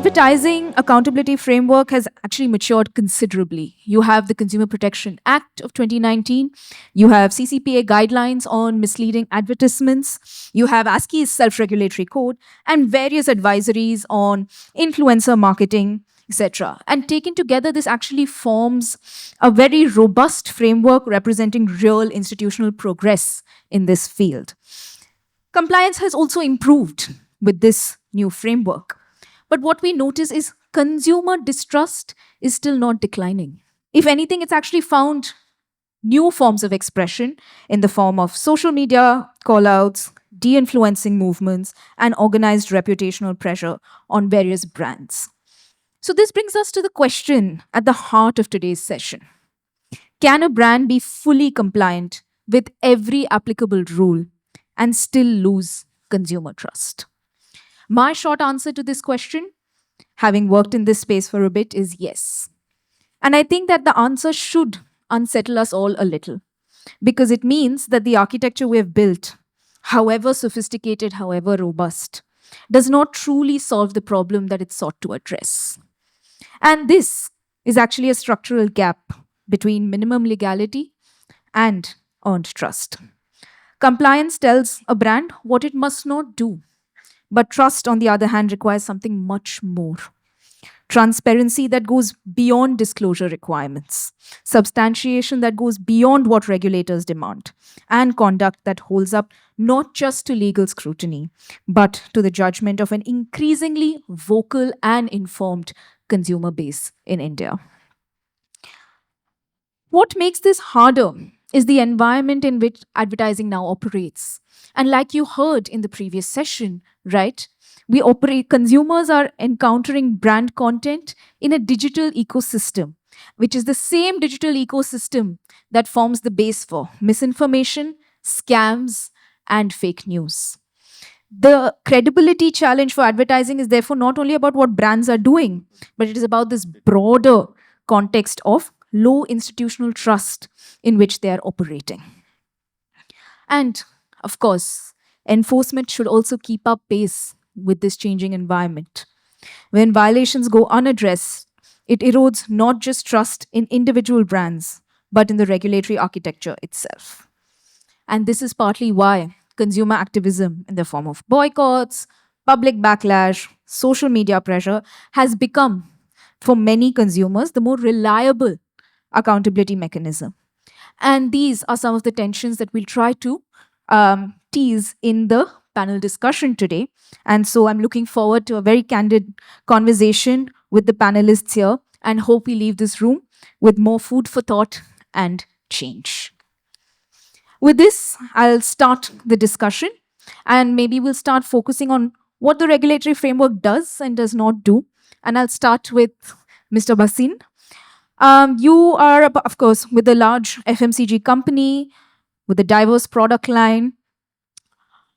advertising accountability framework has actually matured considerably. You have the Consumer Protection Act of 2019, you have CCPA guidelines on misleading advertisements, you have ASCI's self-regulatory code, and various advisories on influencer marketing, etc. And taken together, this actually forms a very robust framework representing real institutional progress in this field. Compliance has also improved with this new framework. But what we notice is consumer distrust is still not declining. If anything, it's actually found new forms of expression in the form of social media callouts, de-influencing movements, and organized reputational pressure on various brands. So this brings us to the question at the heart of today's session. Can a brand be fully compliant with every applicable rule and still lose consumer trust? My short answer to this question, having worked in this space for a bit, is yes. And I think that the answer should unsettle us all a little, because it means that the architecture we have built, however sophisticated, however robust, does not truly solve the problem that it sought to address. And this is actually a structural gap between minimum legality and earned trust. Compliance tells a brand what it must not do. But trust, on the other hand, requires something much more. Transparency that goes beyond disclosure requirements, substantiation that goes beyond what regulators demand, and conduct that holds up not just to legal scrutiny, but to the judgment of an increasingly vocal and informed consumer base in India. What makes this harder is the environment in which advertising now operates. And like you heard in the previous session, right? Consumers are encountering brand content in a digital ecosystem, which is the same digital ecosystem that forms the base for misinformation, scams, and fake news. The credibility challenge for advertising is therefore not only about what brands are doing, but it is about this broader context of low institutional trust in which they are operating. And of course, enforcement should also keep up pace with this changing environment. When violations go unaddressed, it erodes not just trust in individual brands, but in the regulatory architecture itself. And this is partly why consumer activism in the form of boycotts, public backlash, social media pressure has become, for many consumers, the more reliable accountability mechanism. And these are some of the tensions that we'll try to tease in the panel discussion today. And so I'm looking forward to a very candid conversation with the panelists here, and hope we leave this room with more food for thought and change. With this, I'll start the discussion, and maybe we'll start focusing on what the regulatory framework does and does not do. And I'll start with Mr. Bhasin. You are, of course, with a large FMCG company, with a diverse product line.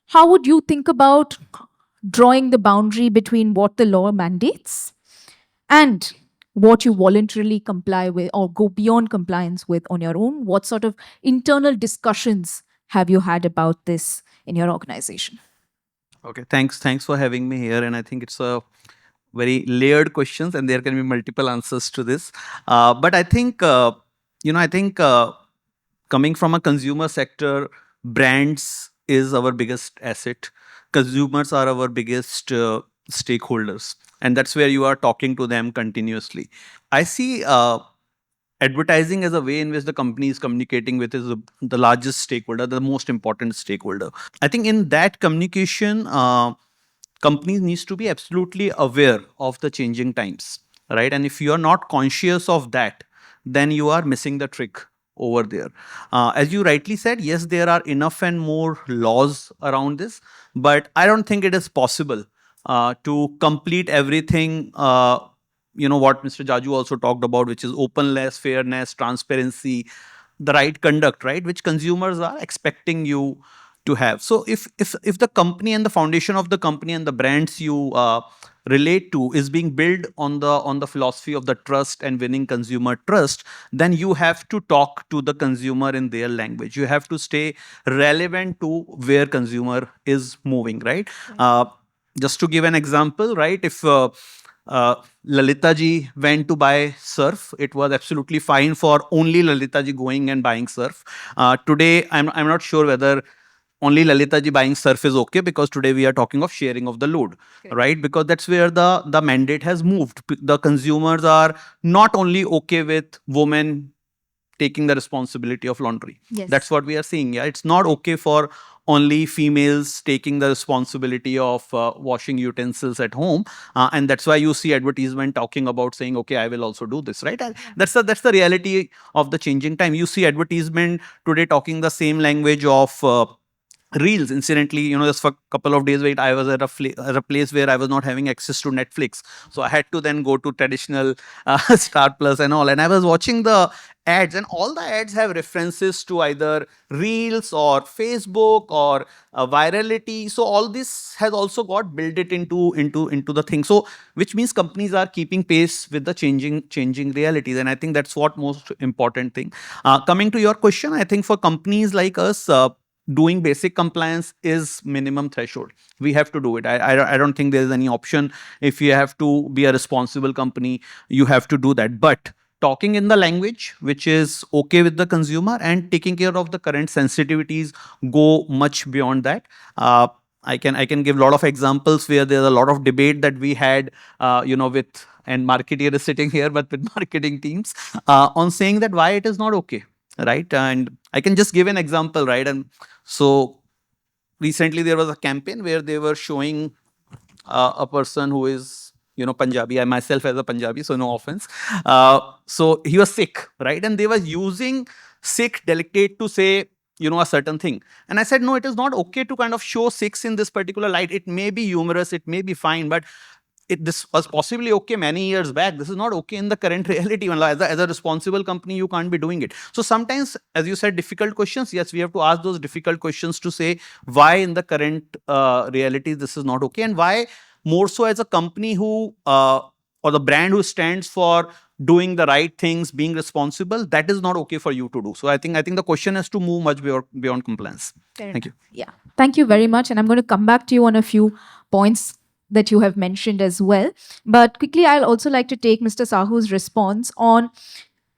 How would you think about drawing the boundary between what the law mandates and what you voluntarily comply with or go beyond compliance with on your own? What sort of internal discussions have you had about this in your organization? Okay, thanks for having me here. And I think it's a very layered questions, and there can be multiple answers to this. But I think, coming from a consumer sector, brands is our biggest asset. Consumers are our biggest stakeholders, and that's where you are talking to them continuously. I see advertising as a way in which the company is communicating with is the largest stakeholder, the most important stakeholder. I think in that communication, companies needs to be absolutely aware of the changing times, right? And if you are not conscious of that, then you are missing the trick over there. As you rightly said, yes, there are enough and more laws around this, but I don't think it is possible to complete everything, what Mr. Jaju also talked about, which is openness, fairness, transparency, the right conduct, right, which consumers are expecting you to have. So if the company and the foundation of the company and the brands you relate to is being built on the philosophy of the trust and winning consumer trust, then you have to talk to the consumer in their language. You have to stay relevant to where consumer is moving, right? Just to give an example, right? If Lalita ji went to buy surf. It was absolutely fine for only Lalita ji going and buying surf. Today, I'm not sure whether only Lalita ji buying surf is okay, because today we are talking of sharing of the load, right? Because that's where the mandate has moved. The consumers are not only okay with women taking the responsibility of laundry. Yes. That's what we are seeing. Yeah, it's not okay for only females taking the responsibility of washing utensils at home, and that's why you see advertisement talking about saying, okay, I will also do this, right? And that's the reality of the changing time. You see advertisement today talking the same language of reels. Incidentally, just for a couple of days wait, I was at a place where I was not having access to Netflix, so I had to then go to traditional Star Plus and all, and I was watching the ads, and all the ads have references to either reels or Facebook or virality. So all this has also got built it into the thing, so which means companies are keeping pace with the changing realities, and I think that's what most important thing. Coming to your question, I think for companies like us, doing basic compliance is minimum threshold. We have to do it. I don't think there is any option. If you have to be a responsible company, you have to do that. But talking in the language which is okay with the consumer and taking care of the current sensitivities go much beyond that. I can give a lot of examples where there's a lot of debate that we had, with, and marketeer is sitting here, but with marketing teams, on saying that why it is not okay, right? And I can just give an example, right? And so recently there was a campaign where they were showing a person who is, Punjabi. I myself as a Punjabi, so no offense. So he was sick, right? And they were using sick delegate to say, a certain thing. And I said, no, it is not okay to kind of show six in this particular light. It may be humorous, it may be fine, but this was possibly okay many years back. This is not okay in the current reality. As a responsible company, you can't be doing it. So sometimes, as you said, difficult questions. Yes, we have to ask those difficult questions to say why in the current reality this is not okay, and why more so as a company who or the brand who stands for doing the right things, being responsible, that is not okay for you to do. So I think the question has to move much beyond compliance. Thank you. Yeah. Thank you very much. And I'm going to come back to you on a few points that you have mentioned as well. But quickly, I'll also like to take Mr. Sahoo's response on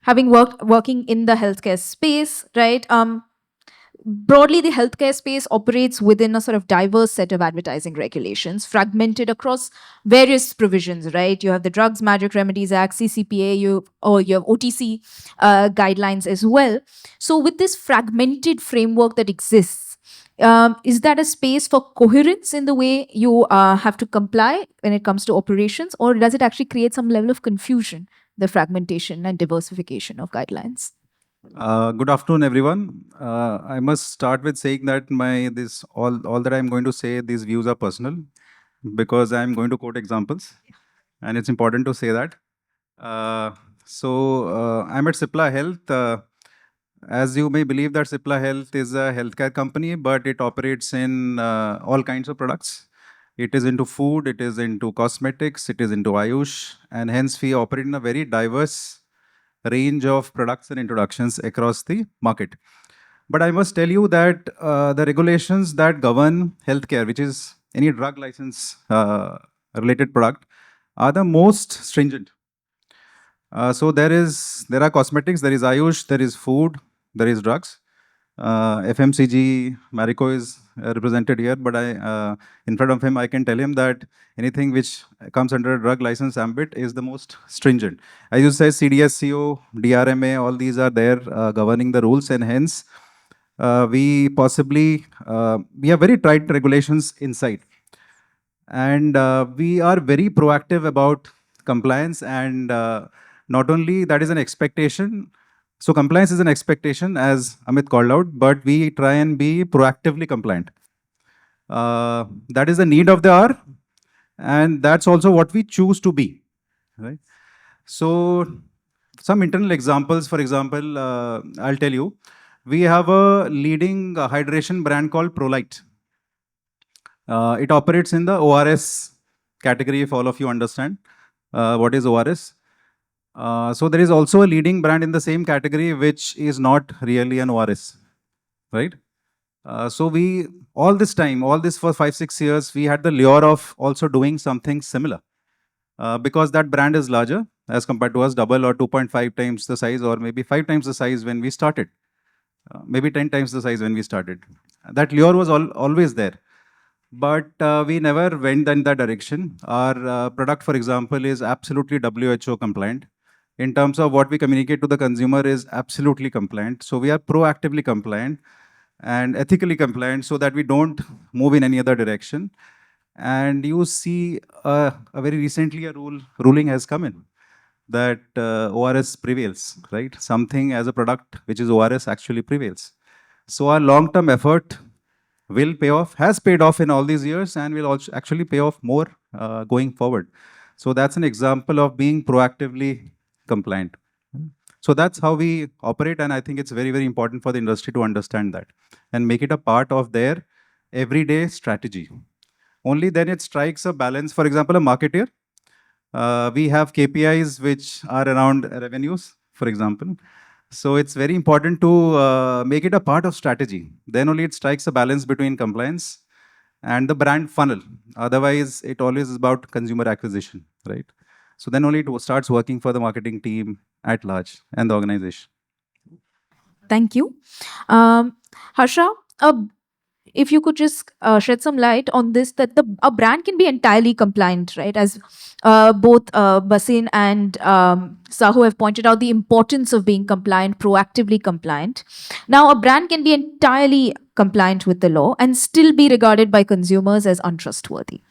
having working in the healthcare space, right? Broadly, the healthcare space operates within a sort of diverse set of advertising regulations, fragmented across various provisions, right? You have the Drugs, Magic Remedies Act, CCPA, you have OTC guidelines as well. So with this fragmented framework that exists, is that a space for coherence in the way you have to comply when it comes to operations, or does it actually create some level of confusion, the fragmentation and diversification of guidelines? Good afternoon, everyone. I must start with saying that all that I'm going to say, these views are personal, because I'm going to quote examples, and it's important to say that. I'm at Cipla Health. As you may believe that Cipla Health is a healthcare company, but it operates in all kinds of products. It is into food, it is into cosmetics, it is into Ayush, and hence we operate in a very diverse range of products and introductions across the market. But I must tell you that the regulations that govern healthcare, which is any drug license related product, are the most stringent. So there are cosmetics, there is Ayush, there is food, there is drugs. FMCG, Marico is represented here, but in front of him, I can tell him that anything which comes under a drug license ambit is the most stringent. As you say, CDSCO, DRMA, all these are there governing the rules, and hence we have very tight regulations inside. And we are very proactive about compliance, and not only that is an expectation. So compliance is an expectation, as Amit called out, but we try and be proactively compliant. That is the need of the hour, and that's also what we choose to be. Right? So some internal examples, for example, I'll tell you. We have a leading hydration brand called Prolite. It operates in the ORS category, if all of you understand what is ORS. So there is also a leading brand in the same category, which is not really an ORS, right? So all this for 5-6 years, we had the lure of also doing something similar. because that brand is larger as compared to us, double or 2.5 times the size, or maybe 5 times the size when we started, maybe 10 times the size when we started. That lure was always there. But we never went in that direction. Our product, for example, is absolutely WHO compliant. In terms of what we communicate to the consumer is absolutely compliant. So we are proactively compliant and ethically compliant so that we don't move in any other direction. And you see a very recently a ruling has come in that ORS prevails, right? Something as a product which is ORS actually prevails. So our long-term effort will pay off, has paid off in all these years, and will also actually pay off more going forward. So that's an example of being proactively compliant. So that's how we operate, and I think it's very, very important for the industry to understand that and make it a part of their everyday strategy. Only then it strikes a balance. For example, a marketer, we have KPIs which are around revenues, for example. So it's very important to make it a part of strategy. Then only it strikes a balance between compliance and the brand funnel. Otherwise, it always is about consumer acquisition, right? So then only it starts working for the marketing team at large and the organization. Thank you. Harsha, if you could just shed some light on this, that a brand can be entirely compliant, right? As both Bhasin and Sahoo have pointed out, the importance of being compliant, proactively compliant. Now, a brand can be entirely compliant with the law and still be regarded by consumers as untrustworthy.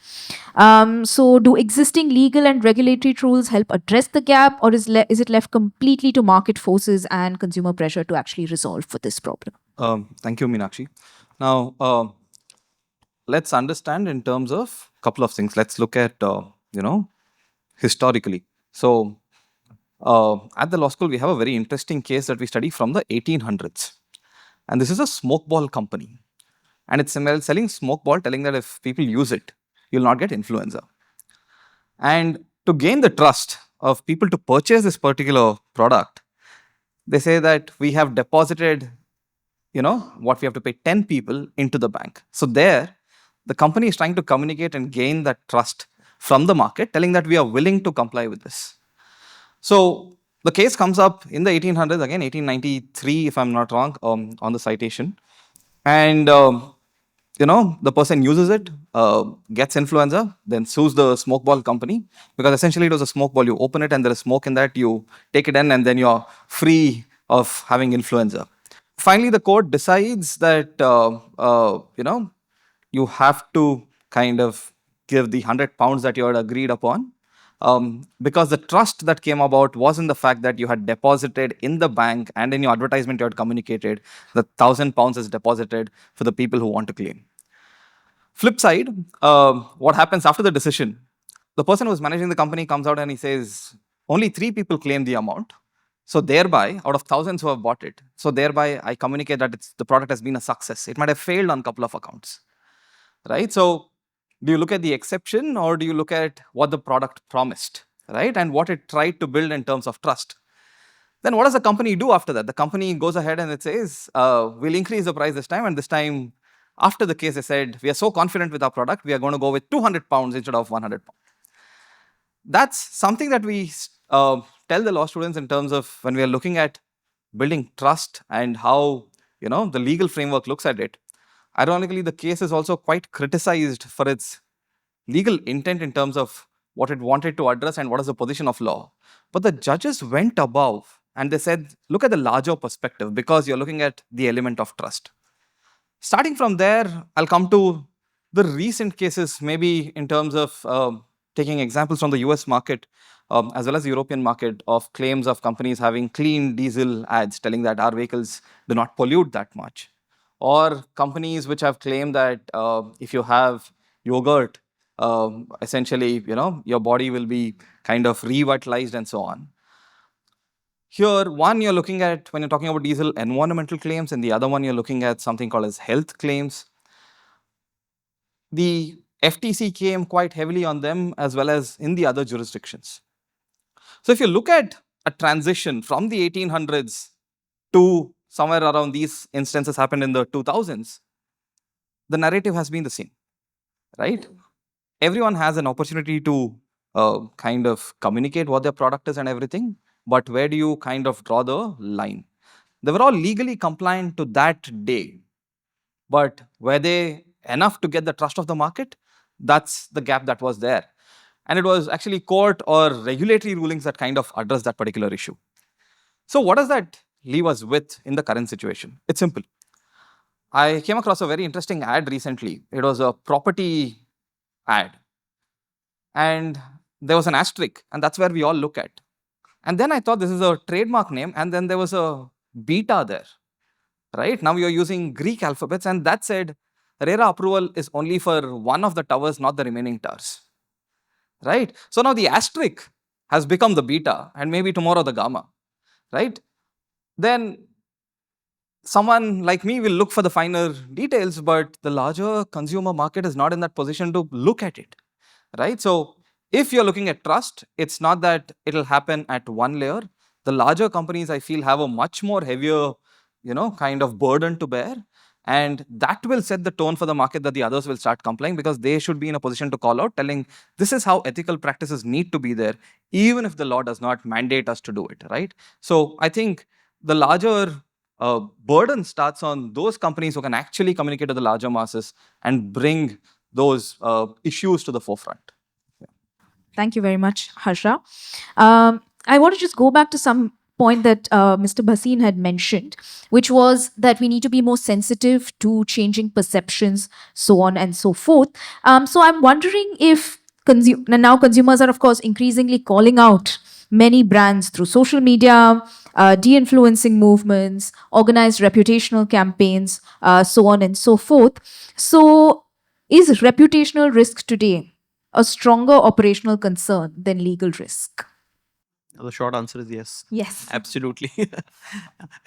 So, do existing legal and regulatory rules help address the gap, or is it left completely to market forces and consumer pressure to actually resolve for this problem? Thank you, Meenakshi. Now, let's understand in terms of a couple of things. Let's look at, historically. So, at the law school, we have a very interesting case that we study from the 1800s. And this is a smoke ball company. And it's selling smoke ball, telling that if people use it, you'll not get influenza. And to gain the trust of people to purchase this particular product, they say that we have deposited, what we have to pay 10 people into the bank. So there, the company is trying to communicate and gain that trust from the market, telling that we are willing to comply with this. So the case comes up in the 1800s, again, 1893, if I'm not wrong, on the citation. And, the person uses it, gets influenza, then sues the smoke ball company, because essentially it was a smoke ball. You open it and there is smoke in that, you take it in and then you're free of having influenza. Finally, the court decides that, you have to kind of give the £100 that you had agreed upon, because the trust that came about was in the fact that you had deposited in the bank, and in your advertisement you had communicated that £1,000 is deposited for the people who want to claim. Flip side, what happens after the decision? The person who is managing the company comes out and he says, only 3 people claim the amount. So thereby, out of thousands who have bought it, so thereby I communicate that the product has been a success. It might have failed on a couple of accounts, right? So do you look at the exception, or do you look at what the product promised, right? And what it tried to build in terms of trust. Then what does the company do after that? The company goes ahead and it says, we'll increase the price this time, and this time, after the case, they said, we are so confident with our product, we are going to go with £200 instead of £100. That's something that we tell the law students in terms of when we are looking at building trust and how the legal framework looks at it. Ironically, the case is also quite criticized for its legal intent in terms of what it wanted to address and what is the position of law. But the judges went above and they said, look at the larger perspective, because you're looking at the element of trust. Starting from there, I'll come to the recent cases, maybe in terms of taking examples from the US market, as well as the European market, of claims of companies having clean diesel ads telling that our vehicles do not pollute that much. Or companies which have claimed that if you have yogurt, essentially, your body will be kind of revitalized and so on. Here, one you're looking at, when you're talking about diesel, environmental claims, and the other one you're looking at something called as health claims. The FTC came quite heavily on them, as well as in the other jurisdictions. So if you look at a transition from the 1800s to somewhere around these instances happened in the 2000s, the narrative has been the same, right? Everyone has an opportunity to kind of communicate what their product is and everything, but where do you kind of draw the line? They were all legally compliant to that day, but were they enough to get the trust of the market? That's the gap that was there. And it was actually court or regulatory rulings that kind of addressed that particular issue. So what does that leave us with in the current situation? It's simple. I came across a very interesting ad recently. It was a property ad. And there was an asterisk, and that's where we all look at. And then I thought this is a trademark name, and then there was a beta there, right? Now you're using Greek alphabets, and that said, RERA approval is only for one of the towers, not the remaining towers, right? So now the asterisk has become the beta, and maybe tomorrow the gamma, right? Then someone like me will look for the finer details, but the larger consumer market is not in that position to look at it, right? So if you're looking at trust, it's not that it'll happen at one layer. The larger companies, I feel, have a much more heavier, kind of burden to bear. And that will set the tone for the market that the others will start complying, because they should be in a position to call out, telling this is how ethical practices need to be there, even if the law does not mandate us to do it, right? So I think the larger burden starts on those companies who can actually communicate to the larger masses and bring those issues to the forefront. Thank you very much, Harsha. I want to just go back to some point that Mr. Bhasin had mentioned, which was that we need to be more sensitive to changing perceptions, so on and so forth. So I'm wondering if now consumers are, of course, increasingly calling out many brands through social media, de-influencing movements, organized reputational campaigns, so on and so forth. So is reputational risk today a stronger operational concern than legal risk? The short answer is yes. Yes. Absolutely.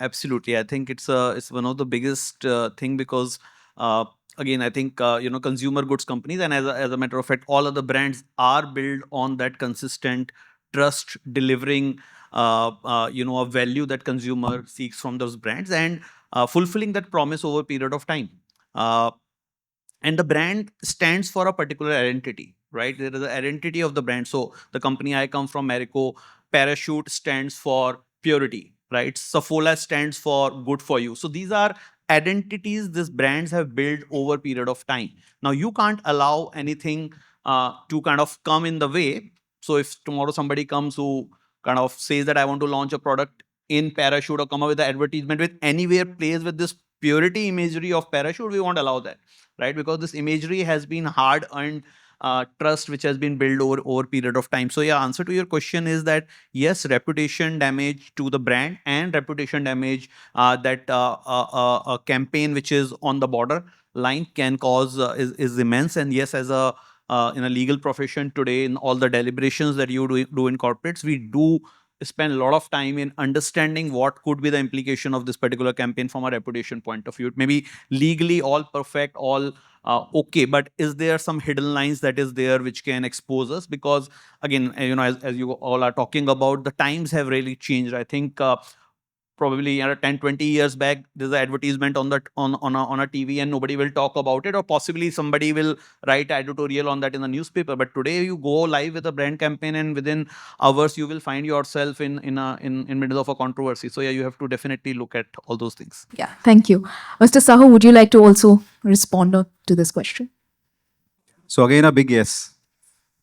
Absolutely. I think it's one of the biggest thing, because again, I think consumer goods companies, and as a matter of fact, all other brands are built on that consistent trust, delivering a value that consumer seeks from those brands, and fulfilling that promise over a period of time. And the brand stands for a particular identity, right? There is an identity of the brand. So the company I come from, Marico, Parachute stands for purity, right? Safola stands for good for you. So these are identities these brands have built over a period of time. Now you can't allow anything to kind of come in the way. So if tomorrow somebody comes who kind of says that I want to launch a product in Parachute, or come up with an advertisement with anywhere plays with this purity imagery of Parachute, we won't allow that, right? Because this imagery has been hard earned trust which has been built over period of time. So yeah, answer to your question is that yes, reputation damage to the brand and reputation damage that a campaign which is on the border line can cause is immense. And yes, as a in a legal profession today, in all the deliberations that you do in corporates, we do spend a lot of time in understanding what could be the implication of this particular campaign from a reputation point of view. It may be legally all perfect, all okay, but is there some hidden lines that is there which can expose us? Because again, as you all are talking about, the times have really changed. I think probably 10-20 years back, there's an advertisement on a TV and nobody will talk about it, or possibly somebody will write editorial on that in the newspaper. But today you go live with a brand campaign and within hours you will find yourself in middle of a controversy. So yeah, you have to definitely look at all those things. Yeah, thank you. Mr. Sahoo, would you like to also respond to this question? So again, a big yes.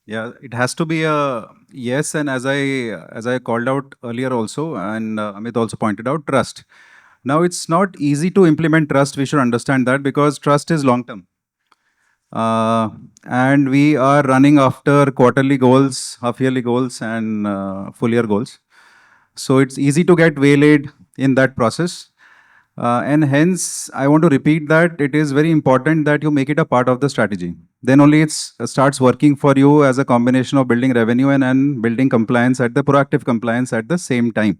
Yeah, it has to be a yes. And as I called out earlier also, and Amit also pointed out, trust. Now, it's not easy to implement trust. We should understand that, because trust is long term. And we are running after quarterly goals, half-yearly goals, and full-year goals. So it's easy to get waylaid in that process. And hence, I want to repeat that it is very important that you make it a part of the strategy. Then only it starts working for you as a combination of building revenue and building compliance at the proactive compliance at the same time.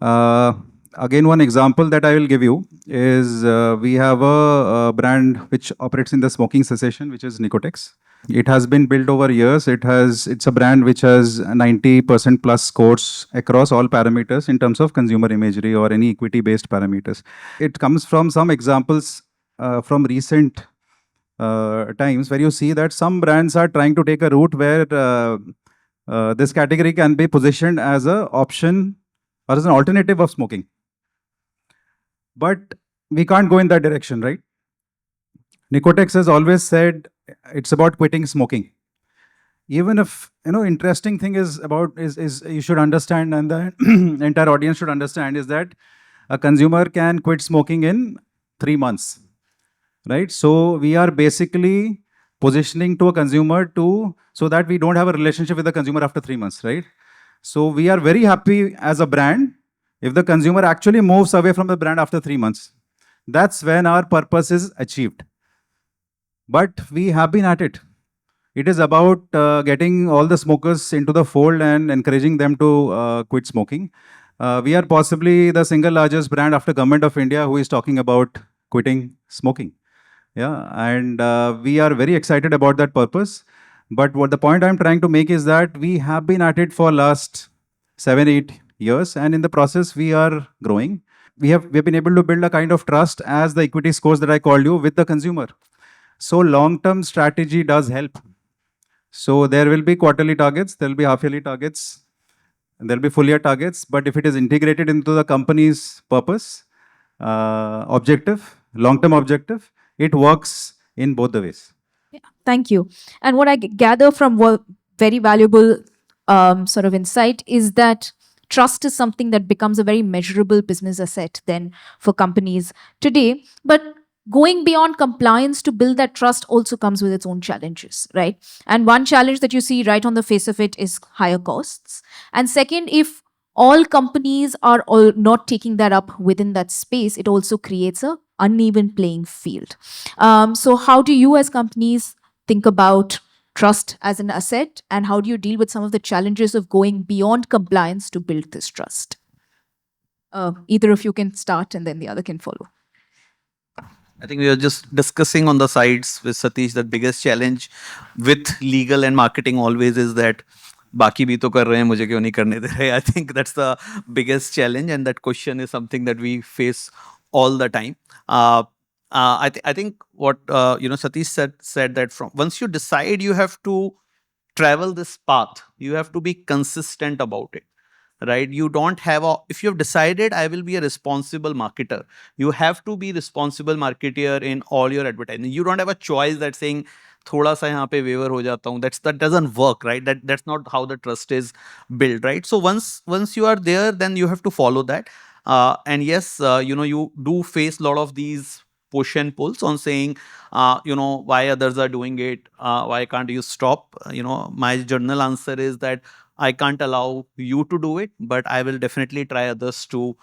Again, one example that I will give you is we have a brand which operates in the smoking cessation, which is Nicotex. It has been built over years. It's a brand which has 90% plus scores across all parameters in terms of consumer imagery or any equity-based parameters. It comes from some examples from recent times where you see that some brands are trying to take a route where this category can be positioned as an option or as an alternative of smoking. But we can't go in that direction, right? Nicotex has always said it's about quitting smoking. Even if, interesting thing is you should understand, and the entire audience should understand, is that a consumer can quit smoking in 3 months, right? So we are basically positioning to a consumer so that we don't have a relationship with the consumer after 3 months, right? So we are very happy as a brand if the consumer actually moves away from the brand after 3 months. That's when our purpose is achieved. But we have been at it. It is about getting all the smokers into the fold and encouraging them to quit smoking. We are possibly the single largest brand after Government of India who is talking about quitting smoking. Yeah, and we are very excited about that purpose. But what the point I'm trying to make is that we have been at it for last 7-8 years, and in the process we are growing. We've been able to build a kind of trust as the equity scores that I called you with the consumer. So long-term strategy does help. So there will be quarterly targets, there will be half-yearly targets, and there will be full-year targets. But if it is integrated into the company's purpose, objective, long-term objective, it works in both the ways. Yeah, thank you. And what I gather from what very valuable sort of insight is that trust is something that becomes a very measurable business asset then for companies today. But going beyond compliance to build that trust also comes with its own challenges, right? And one challenge that you see right on the face of it is higher costs. And second, if all companies are all not taking that up within that space, it also creates a uneven playing field. So how do you as companies think about trust as an asset, and how do you deal with some of the challenges of going beyond compliance to build this trust? Either of you can start and then the other can follow. I think we are just discussing on the sides with Satish that biggest challenge with legal and marketing always is that बाकी भी तो कर रहे हैं मुझे क्यों नहीं करने दे रहे. I think that's the biggest challenge, and that question is something that we face all the time. I think what Satish said that from once you decide you have to travel this path, you have to be consistent about it. Right? You don't have if you have decided I will be a responsible marketer, you have to be responsible marketer in all your advertising. You don't have a choice that saying thoda sa yahan pe waiver ho jata hu. That doesn't work, right? That's not how the trust is built, right? So once you are there, then you have to follow that. And yes, you do face a lot of these push and pulls on saying, why others are doing it, why can't you stop? My general answer is that I can't allow you to do it, but I will definitely try others to,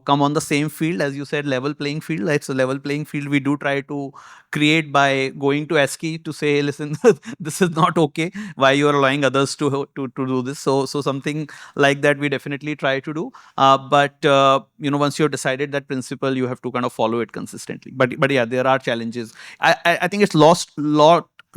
come on the same field. As you said, level playing field. It's a level playing field we do try to create by going to ASCI to say, listen, this is not okay. Why you are allowing others to do this? So something like that we definitely try to do. But once you've decided that principle, you have to kind of follow it consistently. But yeah, there are challenges. I think it's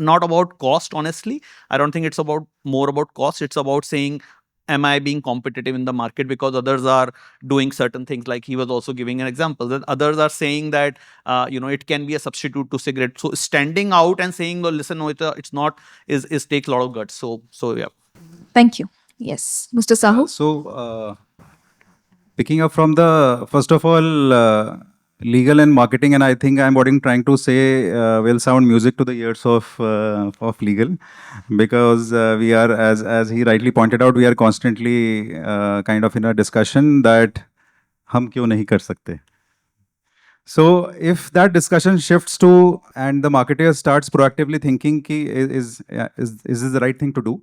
not about cost, honestly. I don't think it's more about cost. It's about saying, am I being competitive in the market because others are doing certain things? Like he was also giving an example that others are saying that, it can be a substitute to cigarette. So standing out and saying, no, listen, no, it's not, is takes a lot of guts. So yeah. Thank you. Yes. Mr. Sahoo? Picking up from first of all, legal and marketing, and I think what I'm trying to say will sound music to the ears of legal, because we are, as he rightly pointed out, we are constantly kind of in a discussion that हम क्यों नहीं कर सकते. So if that discussion shifts to, and the marketer starts proactively thinking ki is this the right thing to do,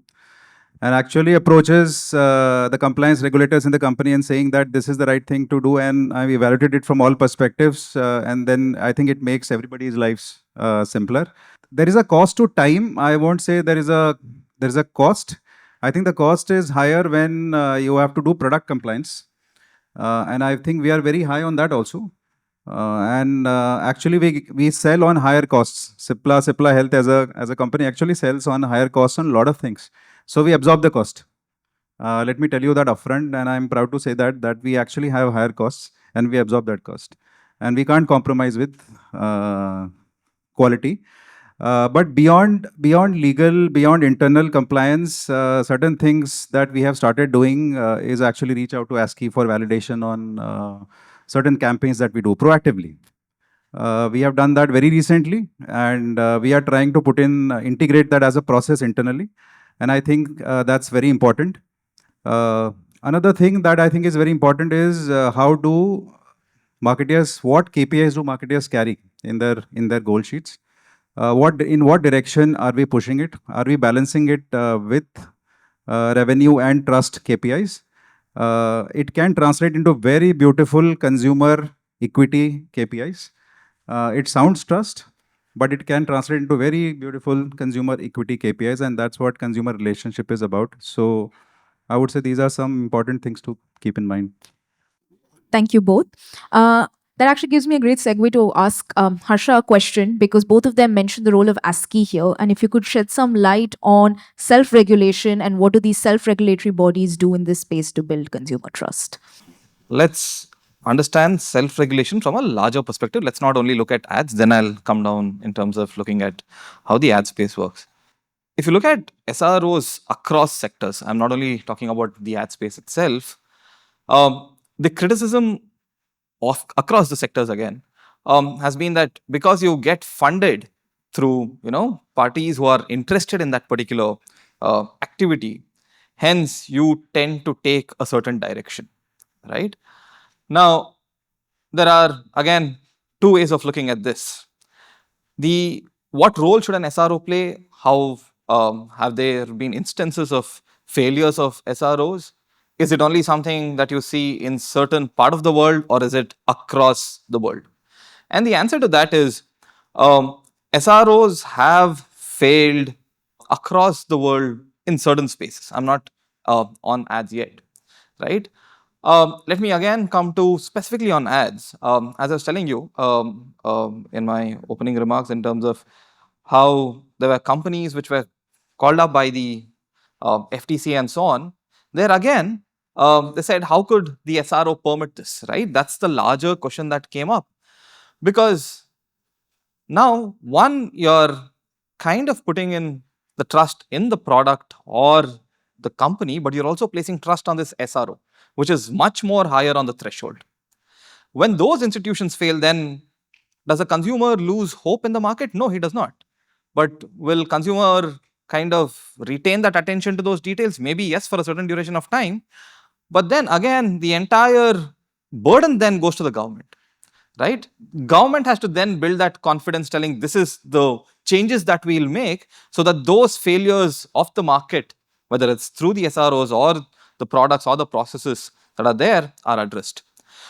and actually approaches the compliance regulators in the company and saying that this is the right thing to do, and I've evaluated it from all perspectives, and then I think it makes everybody's lives simpler. There is a cost to time. I won't say there is a cost. I think the cost is higher when you have to do product compliance, and I think we are very high on that also. And actually we sell on higher costs. Cipla Health as a company actually sells on higher costs on a lot of things. So we absorb the cost. Let me tell you that upfront, and I'm proud to say that we actually have higher costs and we absorb that cost. And we can't compromise with quality. But beyond legal, beyond internal compliance, certain things that we have started doing is actually reach out to ASCI for validation on certain campaigns that we do proactively. We have done that very recently, and we are trying to integrate that as a process internally. And I think that's very important. Another thing that I think is very important is how do what KPIs do marketers carry in their goal sheets? In what direction are we pushing it? Are we balancing it with revenue and trust KPIs? It can translate into very beautiful consumer equity KPIs. It sounds trust, but it can translate into very beautiful consumer equity KPIs, and that's what consumer relationship is about. So I would say these are some important things to keep in mind. Thank you both. That actually gives me a great segue to ask Harsha a question, because both of them mentioned the role of ASCI here. And if you could shed some light on self-regulation and what do these self-regulatory bodies do in this space to build consumer trust? Let's understand self-regulation from a larger perspective. Let's not only look at ads, then I'll come down in terms of looking at how the ad space works. If you look at SROs across sectors, I'm not only talking about the ad space itself, the criticism of across the sectors again has been that because you get funded through parties who are interested in that particular activity, hence you tend to take a certain direction, right? Now, there are again two ways of looking at this. What role should an SRO play? How have there been instances of failures of SROs? Is it only something that you see in certain part of the world, or is it across the world? And the answer to that is SROs have failed across the world in certain spaces. I'm not on ads yet, right? Let me again come to specifically on ads. As I was telling you in my opening remarks in terms of how there were companies which were called up by the FTC and so on, there again, they said, how could the SRO permit this, right? That's the larger question that came up. Because now, one, you're kind of putting in the trust in the product or the company, but you're also placing trust on this SRO, which is much more higher on the threshold. When those institutions fail, then does a consumer lose hope in the market? No, he does not. But will consumer kind of retain that attention to those details? Maybe yes, for a certain duration of time. But then again, the entire burden then goes to the government, right? Government has to then build that confidence, telling this is the changes that we'll make so that those failures of the market, whether it's through the SROs or the products or the processes that are there, are addressed.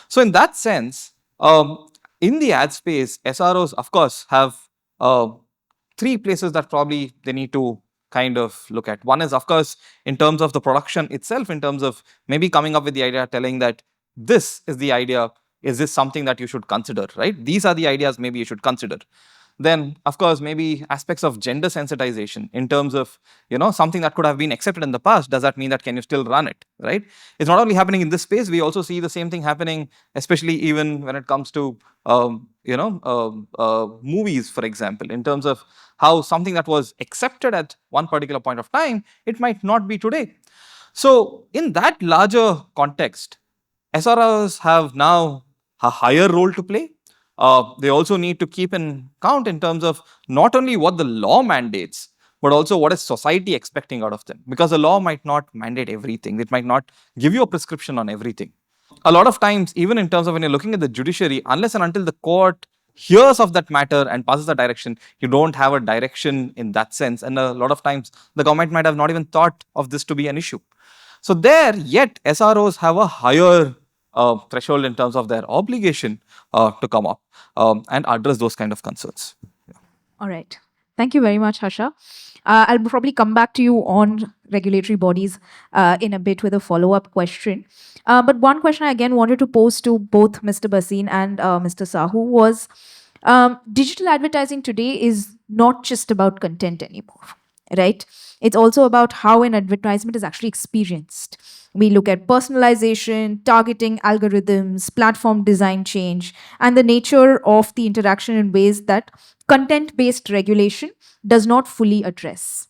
So in that sense, in the ad space, SROs, of course, have three places that probably they need to kind of look at. One is, of course, in terms of the production itself, in terms of maybe coming up with the idea, telling that this is the idea, is this something that you should consider, right? These are the ideas maybe you should consider. Then, of course, maybe aspects of gender sensitization in terms of, something that could have been accepted in the past. Does that mean that can you still run it, right? It's not only happening in this space. We also see the same thing happening, especially even when it comes to, movies, for example, in terms of how something that was accepted at one particular point of time, it might not be today. So in that larger context, SROs have now a higher role to play. They also need to keep in count in terms of not only what the law mandates, but also what is society expecting out of them. Because the law might not mandate everything. It might not give you a prescription on everything. A lot of times, even in terms of when you're looking at the judiciary, unless and until the court hears of that matter and passes the direction, you don't have a direction in that sense. And a lot of times, the government might have not even thought of this to be an issue. So there, yet SROs have a higher threshold in terms of their obligation to come up and address those kind of concerns. All right. Thank you very much, Harsha. I'll probably come back to you on regulatory bodies in a bit with a follow-up question. But one question I again wanted to pose to both Mr. Bhasin and Mr. Sahoo was, digital advertising today is not just about content anymore. right? It's also about how an advertisement is actually experienced. We look at personalization, targeting algorithms, platform design change, and the nature of the interaction in ways that content based regulation does not fully address.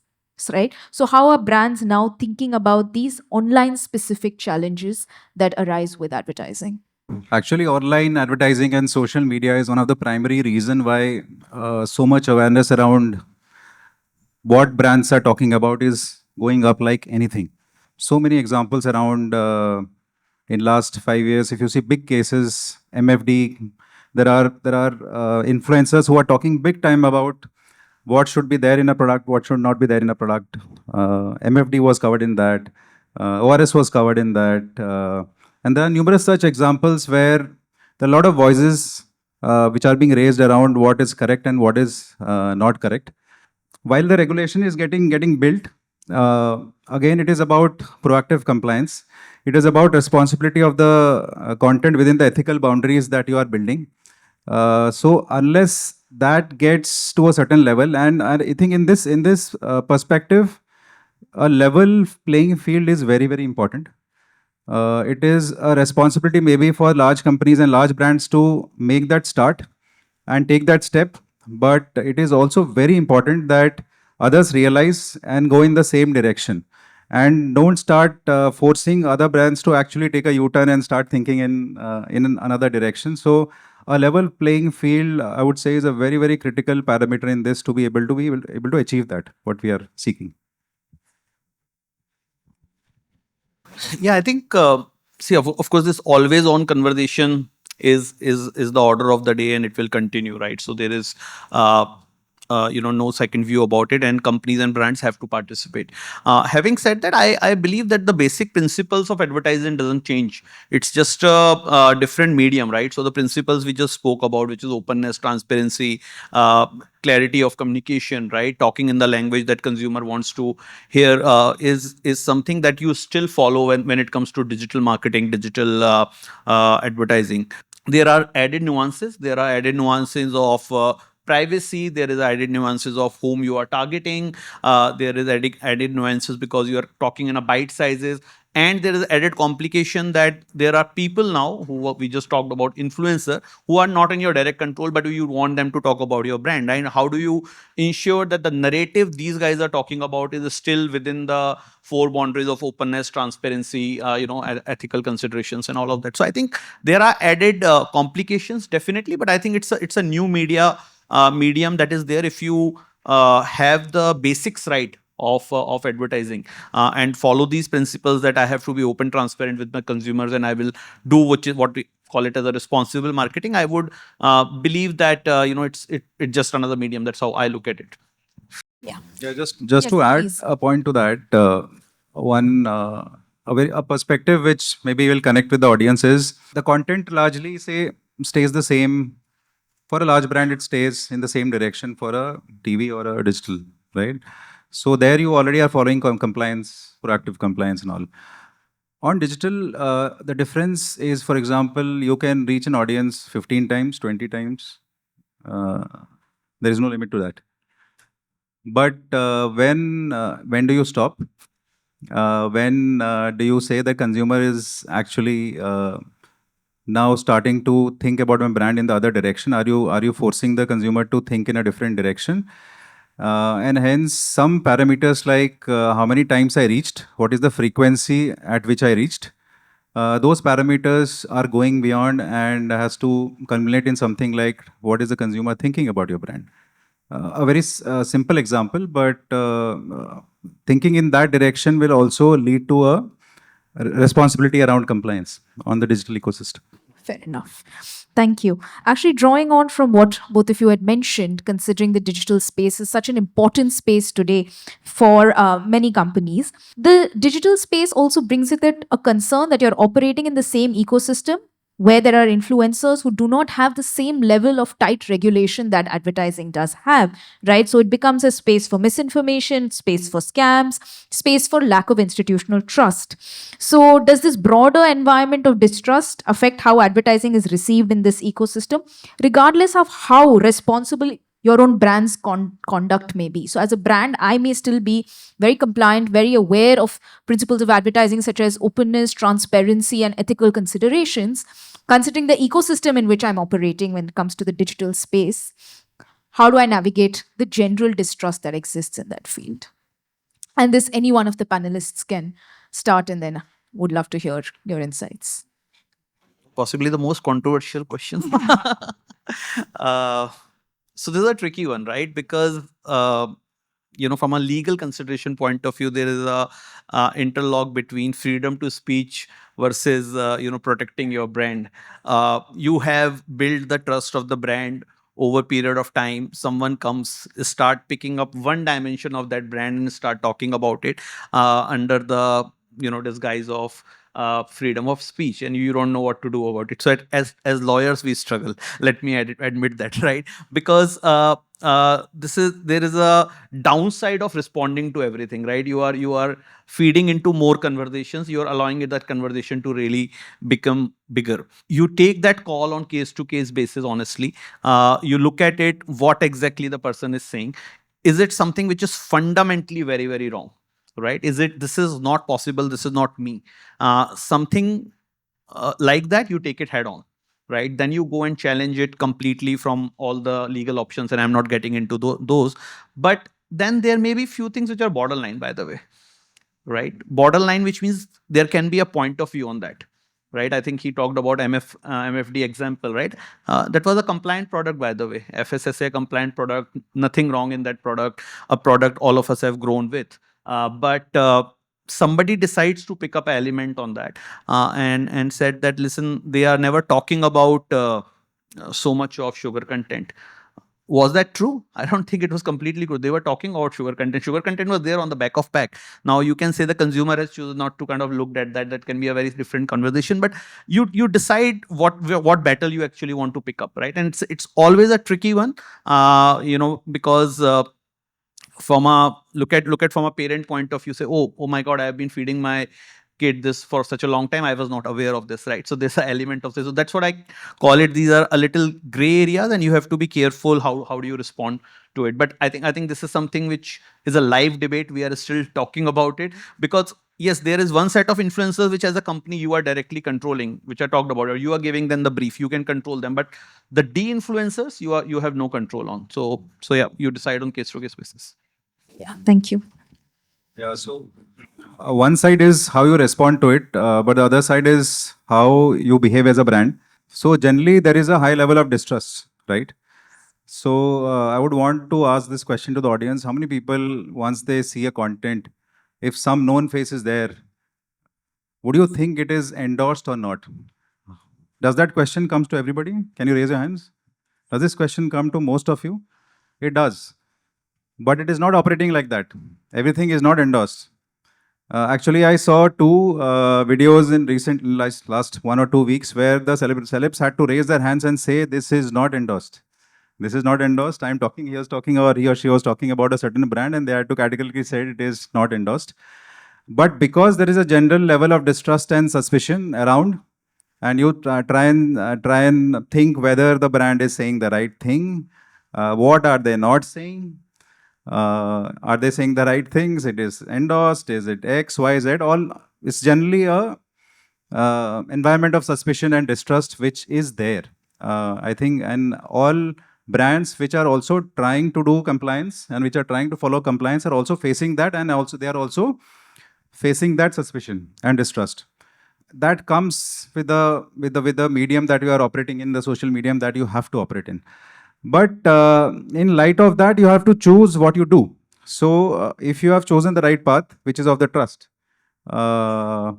Right? So, how are brands now thinking about these online specific challenges that arise with advertising? Actually, online advertising and social media is one of the primary reason why so much awareness around what brands are talking about is going up like anything. So many examples around in last 5 years. If you see big cases, MFD, there are influencers who are talking big time about what should be there in a product, what should not be there in a product. MFD was covered in that. ORS was covered in that. And there are numerous such examples where there are a lot of voices which are being raised around what is correct and what is not correct. While the regulation is getting built, again, it is about proactive compliance. It is about responsibility of the content within the ethical boundaries that you are building. So unless that gets to a certain level, and I think in this perspective, a level playing field is very important. It is a responsibility maybe for large companies and large brands to make that start and take that step. But it is also very important that others realize and go in the same direction and don't start forcing other brands to actually take a U-turn and start thinking in another direction. So a level playing field, I would say, is a very critical parameter in this to be able to achieve that, what we are seeking. Yeah, I think see, of course, this always on conversation is the order of the day, and it will continue, right? So there is no second view about it, and companies and brands have to participate. Having said that, I believe that the basic principles of advertising doesn't change. It's just a different medium, right? So the principles we just spoke about, which is openness, transparency, clarity of communication, right? Talking in the language that consumer wants to hear, is something that you still follow when it comes to digital marketing, digital advertising. There are added nuances. There are added nuances of privacy. There is added nuances of whom you are targeting. There is added nuances because you are talking in a bite sizes. And there is added complication that there are people now who we just talked about, influencer, who are not in your direct control, but you want them to talk about your brand. And how do you ensure that the narrative these guys are talking about is still within the four boundaries of openness, transparency, ethical considerations, and all of that. So I think there are added complications, definitely, but I think it's a new medium that is there if you have the basics right of advertising and follow these principles that I have to be open, transparent with my consumers, and I will do what we call it as a responsible marketing. I would believe that it's just another medium. That's how I look at it. Yeah. Yeah, just Yes, to add please. a point to that, a perspective which maybe will connect with the audience is the content largely stays the same. For a large brand, it stays in the same direction for a TV or a digital, right? So there you already are following compliance, proactive compliance and all. On digital, the difference is, for example, you can reach an audience 15 times, 20 times. There is no limit to that. But when do you stop? When do you say the consumer is actually now starting to think about my brand in the other direction? Are you forcing the consumer to think in a different direction? And hence some parameters like how many times I reached, what is the frequency at which I reached, those parameters are going beyond and has to culminate in something like what is the consumer thinking about your brand. A very simple example, but thinking in that direction will also lead to a responsibility around compliance on the digital ecosystem. Fair enough. Thank you. Actually, drawing on from what both of you had mentioned, considering the digital space is such an important space today for many companies, the digital space also brings with it a concern that you're operating in the same ecosystem where there are influencers who do not have the same level of tight regulation that advertising does have, right? So it becomes a space for misinformation, space for scams, space for lack of institutional trust. So does this broader environment of distrust affect how advertising is received in this ecosystem, regardless of how responsible your own brand's conduct may be. So as a brand, I may still be very compliant, very aware of principles of advertising such as openness, transparency, and ethical considerations, considering the ecosystem in which I'm operating when it comes to the digital space. How do I navigate the general distrust that exists in that field? And this, any one of the panelists can start, and then would love to hear your insights. Possibly the most controversial question. uh, so this is a tricky one, right? Because from a legal consideration point of view, there is a interlock between freedom to speech versus protecting your brand. You have built the trust of the brand over period of time. Someone comes, start picking up one dimension of that brand and start talking about it under the disguise of freedom of speech, and you don't know what to do about it. So as lawyers, we struggle. Let me admit that, right? Because there is a downside of responding to everything, right? You are feeding into more conversations. You are allowing that conversation to really become bigger. You take that call on case to case basis. Honestly, you look at it. What exactly the person is saying? Is it something which is fundamentally very, very wrong? Right? This is not possible, this is not me. Something like that, you take it head on, right? Then you go and challenge it completely from all the legal options, and I'm not getting into those. But then there may be few things which are borderline, by the way, right? Borderline, which means there can be a point of view on that, right? I think he talked about MFD example, right? That was a compliant product, by the way. FSSA compliant product, nothing wrong in that product, a product all of us have grown with. But somebody decides to pick up an element on that and said that, listen, they are never talking about so much of sugar content. Was that true? I don't think it was completely true. They were talking about sugar content. Sugar content was there on the back of pack. Now you can say the consumer has chosen not to kind of look at that. That can be a very different conversation. But you decide what battle you actually want to pick up, right? And it's always a tricky one, because from a look at from a parent point of view, say, oh my God, I have been feeding my kid this for such a long time, I was not aware of this, right? So there's an element of this. So that's what I call it. These are a little gray areas, and you have to be careful how do you respond to it. But I think this is something which is a live debate. We are still talking about it, because yes, there is one set of influencers which as a company you are directly controlling, which I talked about, or you are giving them the brief, you can control them. But the de-influencers, you have no control on. So yeah, you decide on case to case basis. Yeah, thank you. Yeah, so one side is how you respond to it, but the other side is how you behave as a brand. So generally, there is a high level of distrust, right? So I would want to ask this question to the audience. How many people, once they see a content, if some known face is there, would you think it is endorsed or not? Does that question comes to everybody? Can you raise your hands? Does this question come to most of you? It does. But it is not operating like that. Everything is not endorsed. Actually, I saw two videos in last 1 or 2 weeks where the celebs had to raise their hands and say, this is not endorsed. This is not endorsed. I'm talking, he or she was talking about a certain brand, and they had to categorically say it is not endorsed. But because there is a general level of distrust and suspicion around, and you try and think whether the brand is saying the right thing, what are they not saying? Are they saying the right things? It is endorsed. Is it X, Y, Z? All it's generally a environment of suspicion and distrust which is there. I think, and all brands which are also trying to do compliance and which are trying to follow compliance are also facing that, and also they are also facing that suspicion and distrust. That comes with the medium that you are operating in, the social medium that you have to operate in. But in light of that, you have to choose what you do. So if you have chosen the right path, which is of the trust,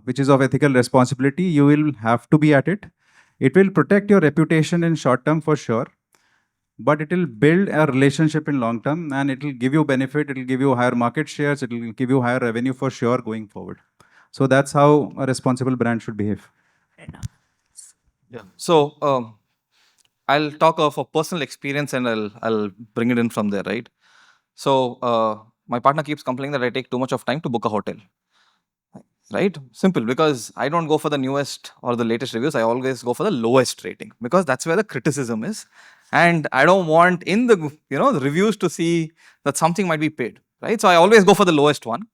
which is of ethical responsibility, you will have to be at it. It will protect your reputation in short term for sure, but it will build a relationship in long term, and it will give you benefit. It will give you higher market shares. It will give you higher revenue for sure going forward. So that's how a responsible brand should behave. Yeah. So I'll talk of a personal experience, and I'll bring it in from there, right? So my partner keeps complaining that I take too much of time to book a hotel. Right? Simple, because I don't go for the newest or the latest reviews. I always go for the lowest rating, because that's where the criticism is. and I don't want in the the reviews to see that something might be paid, right? So I always go for the lowest one,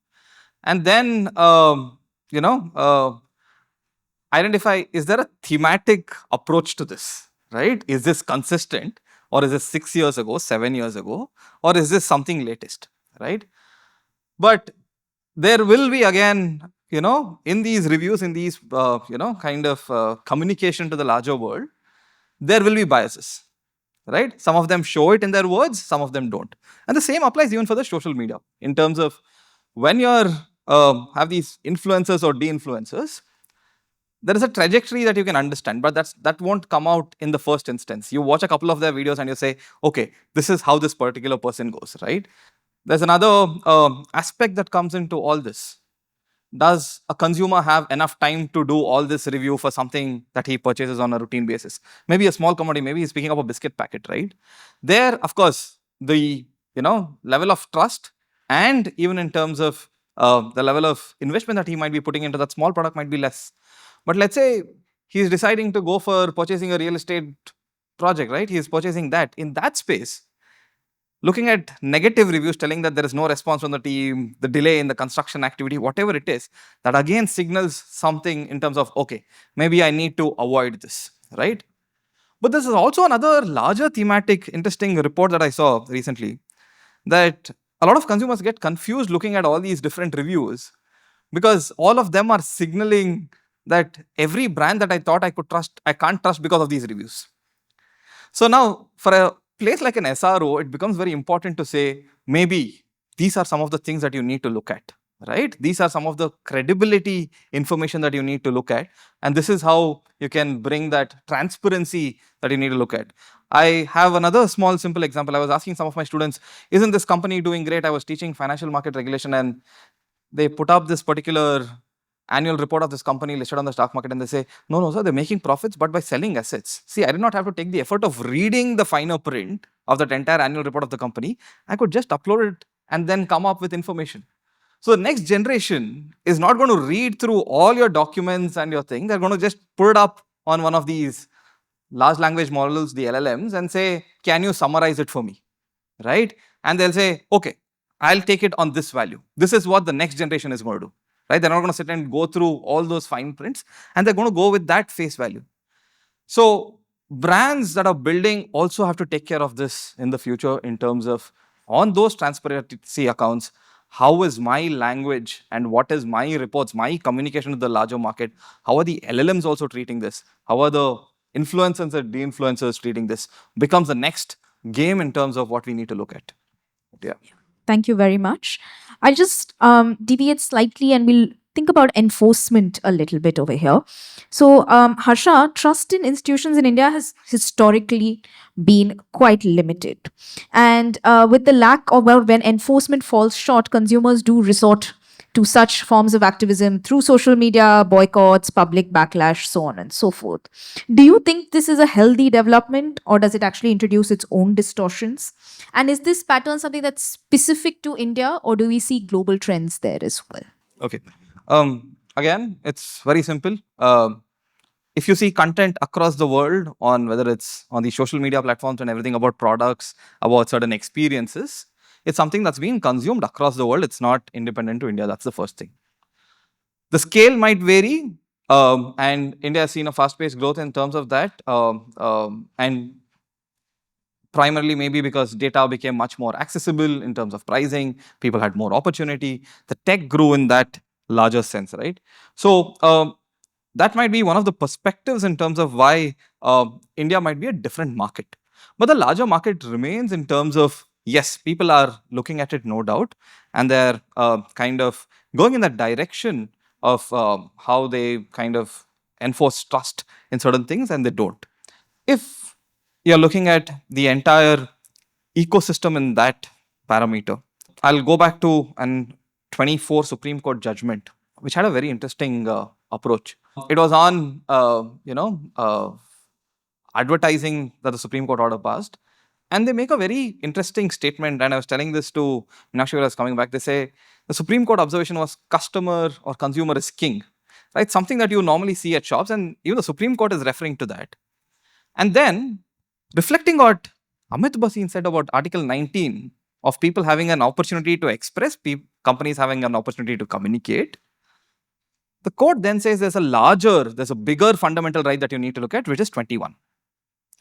and then identify, is there a thematic approach to this, right? Is this consistent, or is this 6 years ago, 7 years ago, or is this something latest, right? But there will be again, in these reviews, in these communication to the larger world, there will be biases, right? Some of them show it in their words, some of them don't. And the same applies even for the social media, in terms of when you're have these influencers or de-influencers, there is a trajectory that you can understand, but that won't come out in the first instance. You watch a couple of their videos and you say, okay, this is how this particular person goes, right? There's another aspect that comes into all this. Does a consumer have enough time to do all this review for something that he purchases on a routine basis? Maybe a small commodity, maybe he's picking up a biscuit packet, right? There, of course, the level of trust, and even in terms of the level of investment that he might be putting into that small product might be less. But let's say he's deciding to go for purchasing a real estate project, right? He's purchasing that. In that space, looking at negative reviews telling that there is no response from the team, the delay in the construction activity, whatever it is, that again signals something in terms of, okay, maybe I need to avoid this, right? But this is also another larger thematic, interesting report that I saw recently, that a lot of consumers get confused looking at all these different reviews, because all of them are signaling that every brand that I thought I could trust, I can't trust because of these reviews. So now, for a place like an SRO, it becomes very important to say, maybe these are some of the things that you need to look at, right? These are some of the credibility information that you need to look at. And this is how you can bring that transparency that you need to look at. I have another small, simple example. I was asking some of my students, isn't this company doing great? I was teaching financial market regulation, and they put up this particular annual report of this company listed on the stock market, and they say, no, sir, they're making profits, but by selling assets. See, I did not have to take the effort of reading the finer print of that entire annual report of the company. I could just upload it and then come up with information. So the next generation is not going to read through all your documents and your thing. They're going to just put it up on one of these large language models, the LLMs, and say, can you summarize it for me, right? And they'll say, okay, I'll take it on this value. This is what the next generation is going to do. Right? They're not going to sit and go through all those fine prints, and they're going to go with that face value. So brands that are building also have to take care of this in the future, in terms of, on those transparency accounts, how is my language and what is my reports, my communication to the larger market? How are the LLMs also treating this? How are the influencers and de-influencers treating this? Becomes the next game in terms of what we need to look at. Yeah. Thank you very much. I'll just deviate slightly and we'll think about enforcement a little bit over here. So, Harsha, trust in institutions in India has historically been quite limited. And with the lack of, well, when enforcement falls short, consumers do resort to such forms of activism through social media, boycotts, public backlash, so on and so forth. Do you think this is a healthy development, or does it actually introduce its own distortions? And is this pattern something that's specific to India, or do we see global trends there as well? Okay. Again, it's very simple. If you see content across the world, on whether it's on the social media platforms and everything about products, about certain experiences, it's something that's being consumed across the world. It's not independent to India. That's the first thing. The scale might vary, and India has seen a fast-paced growth in terms of that, and primarily maybe because data became much more accessible in terms of pricing, people had more opportunity, the tech grew in that larger sense, right? So that might be one of the perspectives in terms of why India might be a different market. But the larger market remains in terms of, yes, people are looking at it, no doubt, and they're kind of going in that direction of how they kind of enforce trust in certain things, and they don't. If you're looking at the entire ecosystem in that parameter, I'll go back to an 24 Supreme Court judgment, which had a very interesting approach. It was on, advertising that the Supreme Court order passed. And they make a very interesting statement. And I was telling this to Meenakshi when I was coming back. They say the Supreme Court observation was customer or consumer is king, right? Something that you normally see at shops. And even the Supreme Court is referring to that. And then reflecting what Amit Bhasin said about Article 19 of people having an opportunity to express, companies having an opportunity to communicate, the court then says there's a bigger fundamental right that you need to look at, which is 21.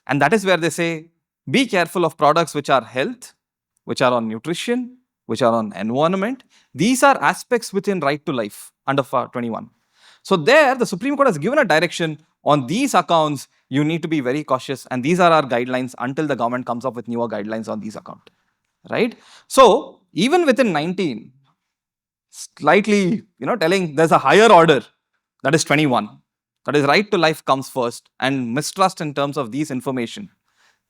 And that is where they say, be careful of products which are health, which are on nutrition, which are on environment. These are aspects within right to life under 21. So there, the Supreme Court has given a direction on these accounts. You need to be very cautious. And these are our guidelines until the government comes up with newer guidelines on these accounts. Right? So even within 19, slightly, telling there's a higher order, that is 21. That is right to life comes first, and mistrust in terms of these information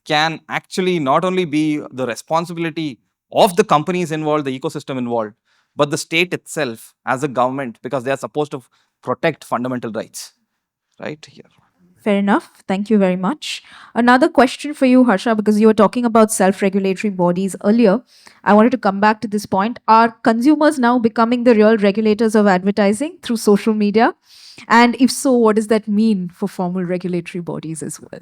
can actually not only be the responsibility of the companies involved, the ecosystem involved, but the state itself as a government, because they are supposed to protect fundamental rights. Right here. Fair enough. Thank you very much. Another question for you, Harsha, because you were talking about self-regulatory bodies earlier. I wanted to come back to this point. Are consumers now becoming the real regulators of advertising through social media? And if so, what does that mean for formal regulatory bodies as well?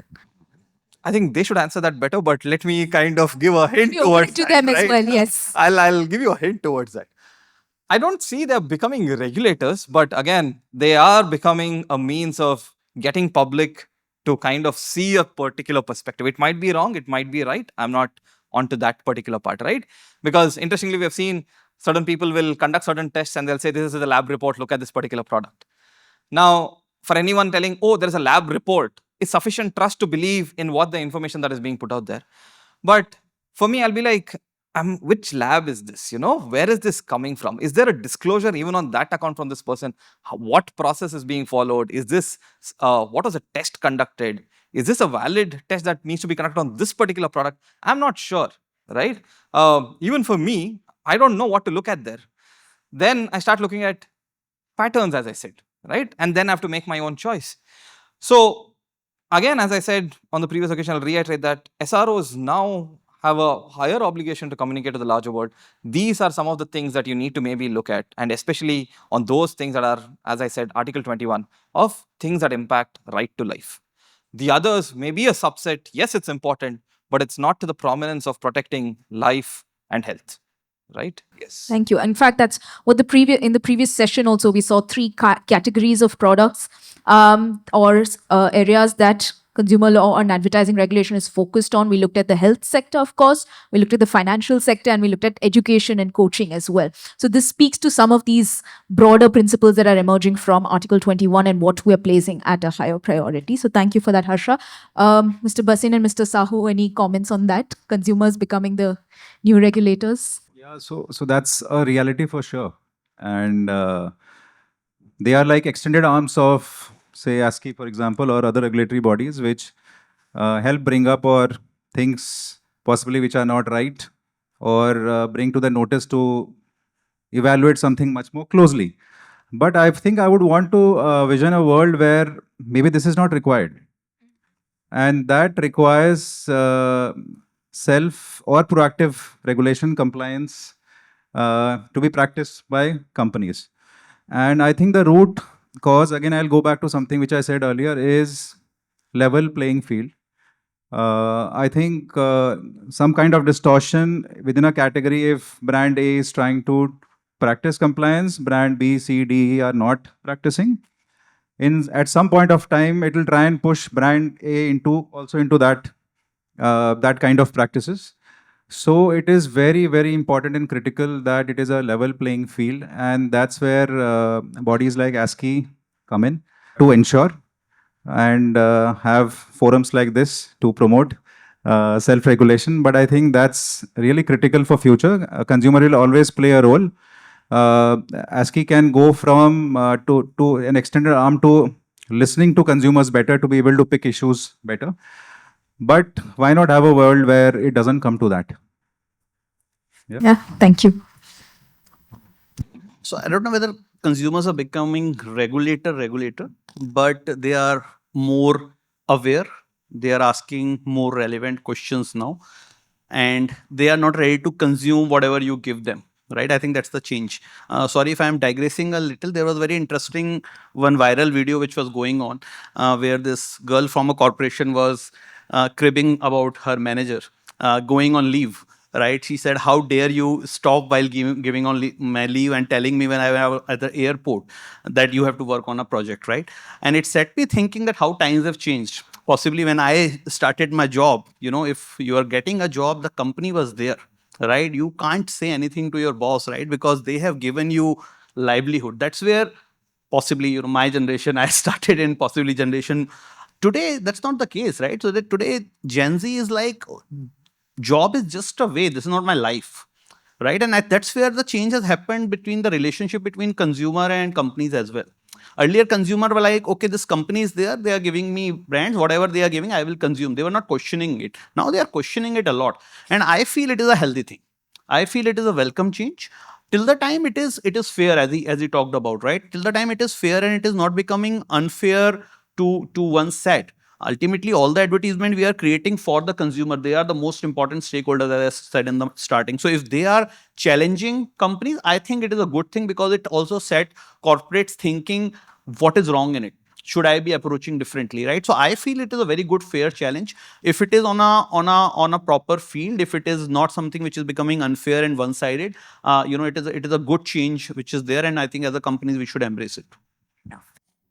I think they should answer that better, but let me kind of give a hint towards to that, them right? as well, yes. I'll give you a hint towards that. I don't see they're becoming regulators, but again, they are becoming a means of getting public to kind of see a particular perspective. It might be wrong, it might be right. I'm not onto that particular part, right? Because interestingly, we have seen certain people will conduct certain tests and they'll say, this is the lab report, look at this particular product. Now, for anyone telling, oh, there's a lab report, it's sufficient trust to believe in what the information that is being put out there. But for me, I'll be like, which lab is this? Where is this coming from? Is there a disclosure even on that account from this person? What process is being followed? Is this, what was the test conducted? Is this a valid test that needs to be conducted on this particular product? I'm not sure, right? Even for me, I don't know what to look at there. Then I start looking at patterns, as I said, right? And then I have to make my own choice. So again, as I said on the previous occasion, I'll reiterate that SROs now have a higher obligation to communicate to the larger world. These are some of the things that you need to maybe look at, and especially on those things that are, as I said, Article 21 of things that impact right to life. The others may be a subset. Yes, it's important, but it's not to the prominence of protecting life and health. Right? Yes. Thank you. In fact, that's what in the previous session also we saw three categories of products or areas that consumer law and advertising regulation is focused on. We looked at the health sector, of course. We looked at the financial sector, and we looked at education and coaching as well. So this speaks to some of these broader principles that are emerging from Article 21 and what we're placing at a higher priority. So thank you for that, Harsha. Mr. Bhasin and Mr. Sahoo, any comments on that? Consumers becoming the new regulators? Yeah, so that's a reality for sure. And they are like extended arms of, say, ASCI, for example, or other regulatory bodies, which help bring up or things possibly which are not right, or bring to the notice to evaluate something much more closely. But I think I would want to vision a world where maybe this is not required. And that requires self or proactive regulation compliance to be practiced by companies. And I think the root cause, again, I'll go back to something which I said earlier, is level playing field. I think some kind of distortion within a category, if brand A is trying to practice compliance, brand B, C, D, E are not practicing. At some point of time, it will try and push brand A into that that kind of practices. So it is very, very important and critical that it is a level playing field, and that's where bodies like ASCI come in to ensure and have forums like this to promote self-regulation. But I think that's really critical for future. A consumer will always play a role. ASCI can go from to an extended arm to listening to consumers better, to be able to pick issues better. But why not have a world where it doesn't come to that? Yeah, thank you. So I don't know whether consumers are becoming regulator, but they are more aware. They are asking more relevant questions now, and they are not ready to consume whatever you give them. Right? I think that's the change. Sorry if I'm digressing a little. There was a very interesting one viral video which was going on where this girl from a corporation was cribbing about her manager going on leave. Right? She said, "How dare you stop while giving on my leave and telling me when I was at the airport that you have to work on a project," right? And it set me thinking that how times have changed. Possibly when I started my job, if you are getting a job, the company was there, right? You can't say anything to your boss, right? Because they have given you livelihood. That's where possibly, my generation, I started in possibly generation. Today, that's not the case, right? So that today, Gen Z is like, job is just a way. This is not my life, right? And that's where the change has happened between the relationship between consumer and companies as well. Earlier, consumer were like, okay, this company is there. They are giving me brands. Whatever they are giving, I will consume. They were not questioning it. Now they are questioning it a lot. And I feel it is a healthy thing. I feel it is a welcome change. Till the time it is fair, as he talked about, right? Till the time it is fair and it is not becoming unfair to one set. Ultimately, all the advertisement we are creating for the consumer, they are the most important stakeholders, as I said in the starting. So if they are challenging companies, I think it is a good thing, because it also set corporates thinking what is wrong in it. Should I be approaching differently, right? So I feel it is a very good, fair challenge. If it is on a proper field, if it is not something which is becoming unfair and one-sided, it is a good change which is there, and I think as a companies we should embrace it.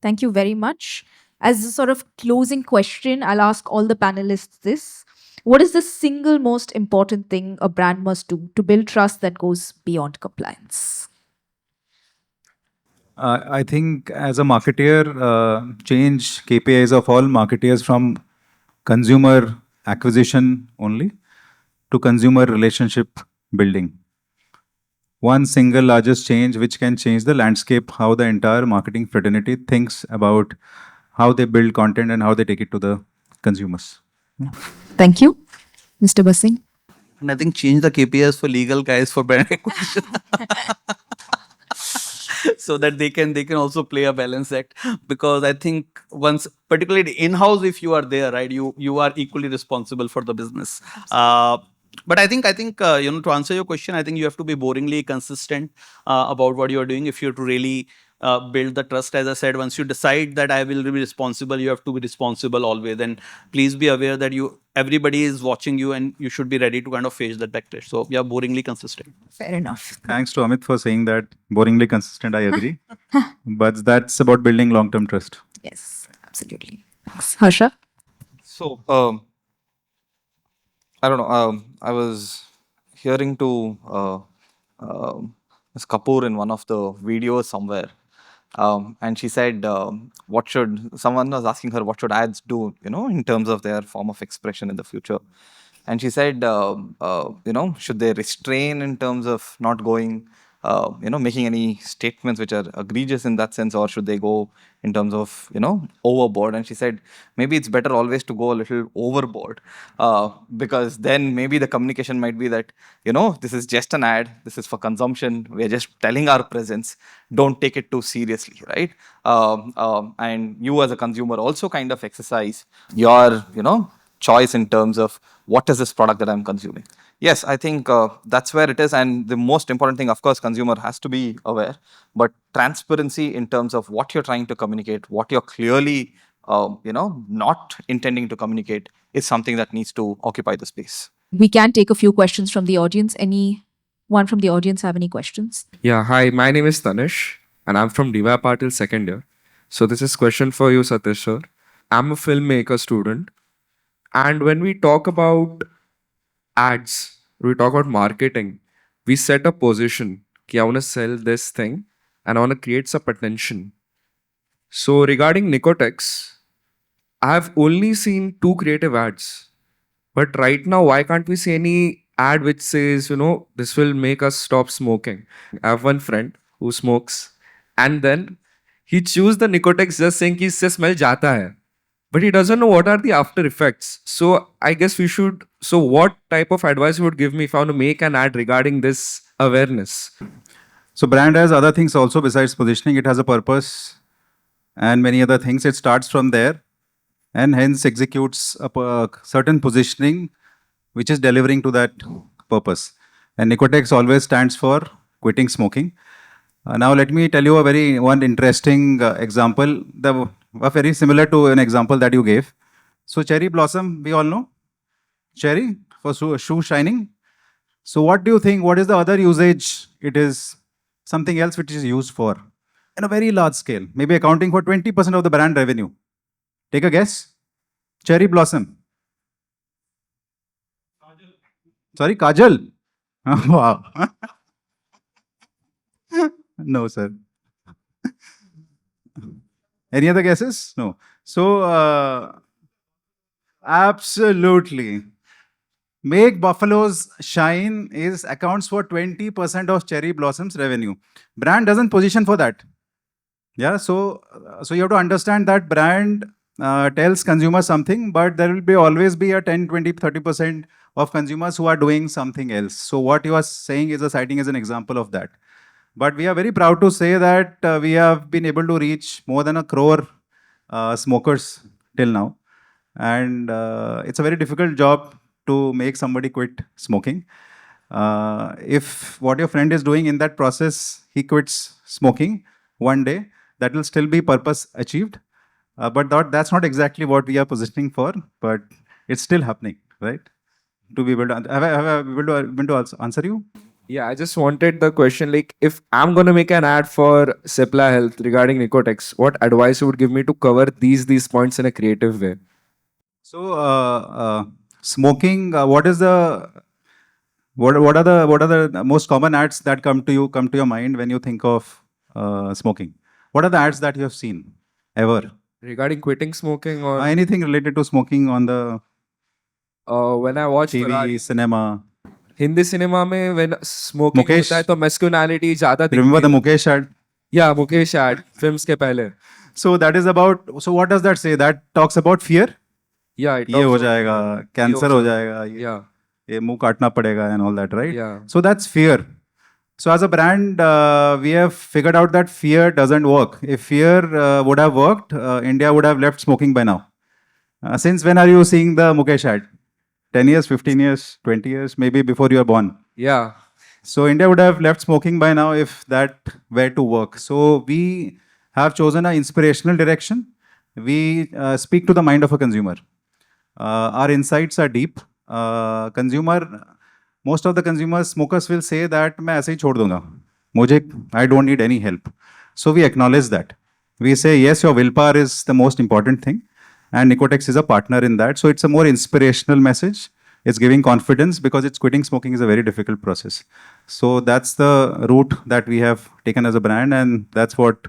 Thank you very much. As a sort of closing question, I'll ask all the panelists this. What is the single most important thing a brand must do to build trust that goes beyond compliance? I think as a marketer, change KPIs of all marketers from consumer acquisition only to consumer relationship building. One single largest change which can change the landscape, how the entire marketing fraternity thinks about how they build content and how they take it to the consumers. Thank you. Mr. Bhasin. And I think change the KPIs for legal guys for brand acquisition. So that they can also play a balance act, because I think once, particularly in-house, if you are there, right, you are equally responsible for the business. But I think to answer your question, I think you have to be boringly consistent about what you are doing if you have to really build the trust. As I said, once you decide that I will be responsible, you have to be responsible always. And please be aware that everybody is watching you, and you should be ready to kind of face that backlash. So yeah, boringly consistent. Fair enough. Thanks to Amit for saying that. Boringly consistent, I agree. But that's about building long-term trust. Yes, absolutely. Thanks. Harsha? So, I don't know. I was hearing to Ms. Kapoor in one of the videos somewhere. And she said, someone was asking her, what should ads do, in terms of their form of expression in the future? And she said, should they restrain in terms of not going, making any statements which are egregious in that sense, or should they go in terms of, overboard? And she said, maybe it's better always to go a little overboard, because then maybe the communication might be that, this is just an ad, this is for consumption, we're just telling our presence, don't take it too seriously, right? And you as a consumer also kind of exercise your, choice in terms of what is this product that I'm consuming. Yes, I think that's where it is. And the most important thing, of course, consumer has to be aware, but transparency in terms of what you're trying to communicate, what you're clearly, not intending to communicate, is something that needs to occupy the space. We can take a few questions from the audience. Anyone from the audience have any questions? Yeah, hi, my name is Tanish and I'm from DY Patil second year. So this is question for you, Satish sir. I'm a filmmaker student. And when we talk about ads, we talk about marketing, we set a position, ki I want to sell this thing and I want to create some attention. So regarding Nicotex, I have only seen 2 creative ads. But right now, why can't we see any ad which says, this will make us stop smoking? I have one friend who smokes and then he chews the Nicotex just saying ki isse smell jata hai. But he doesn't know what are the after effects. So I guess we should, so what type of advice you would give me if I want to make an ad regarding this awareness? So brand has other things also besides positioning. It has a purpose and many other things. It starts from there and hence executes a certain positioning which is delivering to that purpose. And Nicotex always stands for quitting smoking. Now let me tell you one interesting example, very similar to an example that you gave. So cherry blossom, we all know. Cherry for shoe shining. So what do you think? What is the other usage? It is something else which is used for in a very large scale, maybe accounting for 20% of the brand revenue. Take a guess. Cherry blossom. Sorry, kajal. Wow. No, sir. Any other guesses? No. So, absolutely. Make buffaloes shine is accounts for 20% of cherry blossoms revenue. Brand doesn't position for that. Yeah, so you have to understand that brand tells consumers something, but there will be always be a 10, 20, 30% of consumers who are doing something else. So what you are saying is citing as an example of that. But we are very proud to say that we have been able to reach more than 1 crore smokers till now. And it's a very difficult job to make somebody quit smoking. If what your friend is doing in that process, he quits smoking one day, that will still be purpose achieved. But that's not exactly what we are positioning for, but it's still happening, right? To be able to, have I been able to answer you? Yeah, I just wanted the question like, if I'm going to make an ad for Cipla Health regarding Nicotex, what advice you would give me to cover these points in a creative way? So, smoking, what are the most common ads that come to your mind when you think of smoking? What are the ads that you have seen ever? Regarding quitting smoking or Anything related to smoking on the when I watch TV, Ferrari, cinema? Hindi cinema mein when smoking Mukesh. hota hai to masculinity zyada Remember dikhti the hai. Mukesh ad? Yeah, Mukesh ad films ke pehle. So that is about. So what does that say? That talks about fear. Yeah, it ये talks हो about जाएगा, fear. Cancer ये हो हो जाएगा, Yeah, ये मुंह काटना पड़ेगा and all that, right? Yeah. So that's fear. So as a brand, we have figured out that fear doesn't work. If fear would have worked, India would have left smoking by now. Since when are you seeing the Mukesh ad? 10 years, 15 years, 20 years, maybe before you are born. yeah. So India would have left smoking by now if that were to work. So we have chosen an inspirational direction. We speak to the mind of a consumer. Our insights are deep. Most of the consumers, smokers will say that मैं ऐसे ही छोड़ दूंगा. I don't need any help. So we acknowledge that. We say, yes, your willpower is the most important thing. And Nicotex is a partner in that. So it's a more inspirational message. It's giving confidence because it's quitting smoking is a very difficult process. So that's the route that we have taken as a brand. And that's what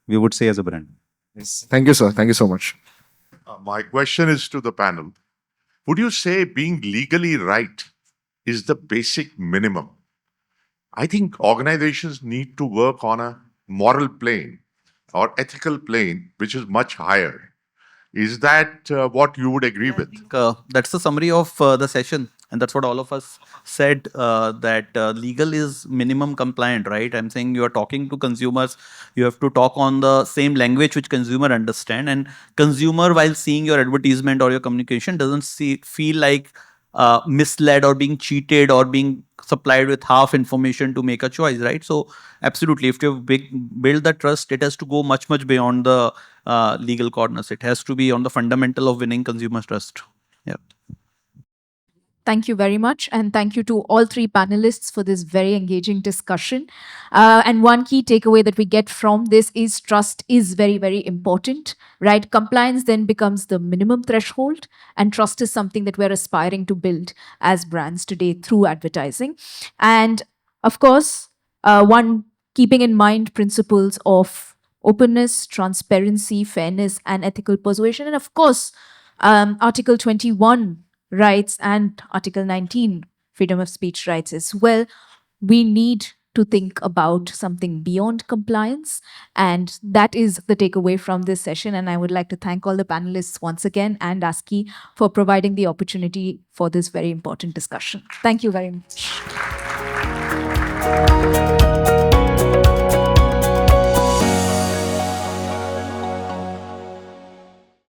we would say as a brand. Yes. Thank you, sir. Thank you so much. My question is to the panel. Would you say being legally right is the basic minimum? I think organizations need to work on a moral plane or ethical plane, which is much higher. Is that what you would agree with? That's the summary of the session, and that's what all of us said, that legal is minimum compliant, right? I'm saying you are talking to consumers, you have to talk on the same language which consumer understand, and consumer, while seeing your advertisement or your communication, doesn't feel like misled or being cheated or being supplied with half information to make a choice, right? So absolutely, if you build the trust, it has to go much beyond the legal corners. It has to be on the fundamental of winning consumer trust. Yeah. Thank you very much. And thank you to all three panelists for this very engaging discussion. And one key takeaway that we get from this is trust is very, very important, right? Compliance then becomes the minimum threshold, and trust is something that we're aspiring to build as brands today through advertising. And of course, one keeping in mind principles of openness, transparency, fairness, and ethical persuasion. And of course, Article 21 rights and Article 19 freedom of speech rights as well. We need to think about something beyond compliance. And that is the takeaway from this session. And I would like to thank all the panelists once again and ASCI for providing the opportunity for this very important discussion. Thank you very much.